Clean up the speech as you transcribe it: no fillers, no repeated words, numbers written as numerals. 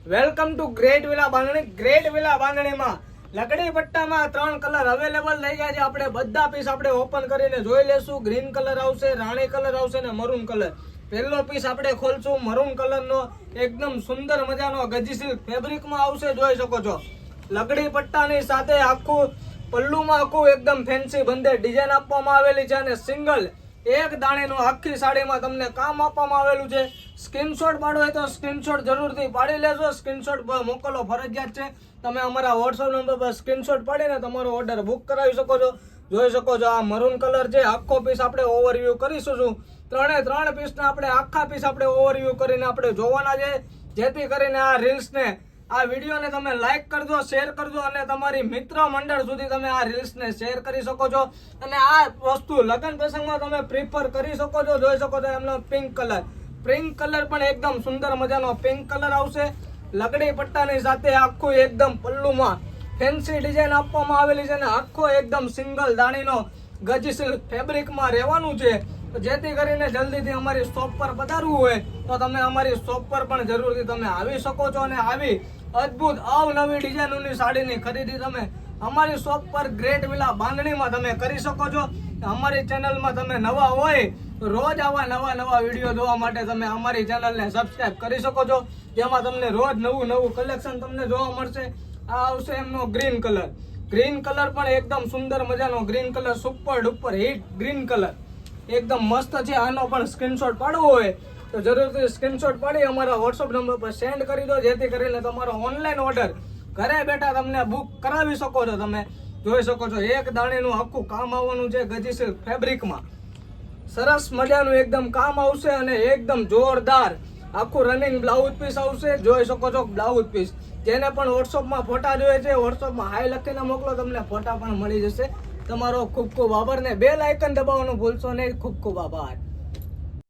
Welcome to Great Villa Bandhani. Great Villa બાંધણીમાં લકડી પટ્ટામાં 3 કલર અવેલેબલ થઈ ગયા છે. આપણે બધા પીસ આપણે ઓપન કરીને જોઈ લેશું. ગ્રીન કલર આવશે, રાણી કલર આવશે ને મરૂન કલર. પહેલો પીસ આપણે ખોલશું મરૂન કલરનો, એકદમ સુંદર મજાનો ગજી સિલ્ક ફેબ્રિકમાં આવશે. જોઈ શકો છો લકડી પટ્ટાની સાથે આખું પલ્લુમાં આખું એકદમ ફેન્સી બંધે ડિઝાઇન આપવામાં આવેલી છે અને સિંગલ એક દાણીનું આખી સાડીમાં તમને કામ આપવામાં આવેલું છે. સ્ક્રીનશોટ પાડો હોય તો સ્ક્રીનશોટ જરૂરથી પાડી લેજો. સ્ક્રીનશોટ મોકલવો ફરજિયાત છે. તમે અમારા વોટ્સઅપ નંબર પર સ્ક્રીનશોટ પાડીને તમારો ઓર્ડર બુક કરાવી શકો છો. જોઈ શકો છો આ મરૂન કલર છે. આખો પીસ આપણે ઓવરવ્યૂ કરીશું. 3 પીસના આપણે આખા પીસ આપણે ઓવરવ્યૂ કરીને આપણે જોવાના છે, જેથી કરીને આ રીલ્સને આ વિડીયોને તમે લાઈક કરજો, શેર કરજો અને તમારી મિત્ર મંડળ સુધી તમે આ રીલ્સને શેર કરી શકો છો. અને આ વસ્તુ લગ્ન પ્રસંગમાં તમે પ્રિફર કરી શકો છો. જોઈ શકો છો એમનો પિંક કલર પણ એકદમ સુંદર મજાનો પિંક કલર આવશે. લકડી પટ્ટાની સાથે આખું એકદમ પલ્લુમાં ફેન્સી ડિઝાઇન આપવામાં આવેલી છે અને આખો એકદમ સિંગલ દાણીનો ગજી સિલ્ક ફેબ્રિકમાં રહેવાનું છે. જેથી કરીને જલ્દીથી અમારી શોપ પર પધારવું હોય તો તમે અમારી શોપ પર પણ જરૂરથી તમે આવી શકો છો. અને આવી અદ્ભુત અવનવી ડિઝાઇનોની સાડીની ખરીદી તમે અમારી શોપ પર ગ્રેટ વિલા બાંધણીમાં તમે કરી શકો છો. અમારી ચેનલમાં તમે નવા હોય તો રોજ આવા નવા વિડીયો જોવા માટે તમે અમારી ચેનલને સબસ્ક્રાઇબ કરી શકો છો, જેમાં તમને રોજ નવું કલેક્શન તમને જોવા મળશે. આ આવશે એમનો ગ્રીન કલર પણ એકદમ સુંદર મજાનો green colour, super duper hit green colour એકદમ મસ્ત છે. આનો પણ સ્ક્રીનશોટ પાડવો હોય તો જરૂરથી સ્ક્રીનશોટ પાડી અમારા વોટ્સઅપ નંબર પર સેન્ડ કરી દો, જેથી કરીને તમારો ઓનલાઈન ઓર્ડર ઘરે બેઠા તમને બુક કરાવી શકો છો. તમે જોઈ શકો છો એક દાણીનું આખું કામ આવવાનું છે ગજી સિલ્ક ફેબ્રિકમાં. સરસ મજાનું એકદમ કામ આવશે અને એકદમ જોરદાર આખું રનિંગ બ્લાઉઝ પીસ આવશે. જોઈ શકો છો બ્લાઉઝ પીસ. જેને પણ વોટ્સઅપમાં ફોટા જોઈએ છે વોટ્સઅપમાં હાઈ લખીને મોકલો, તમને ફોટા પણ મળી જશે. તમારો ખૂબ આભાર ને બેલ આઇકન દબાવવાનું ભૂલશો નહીં. ખૂબ આભાર.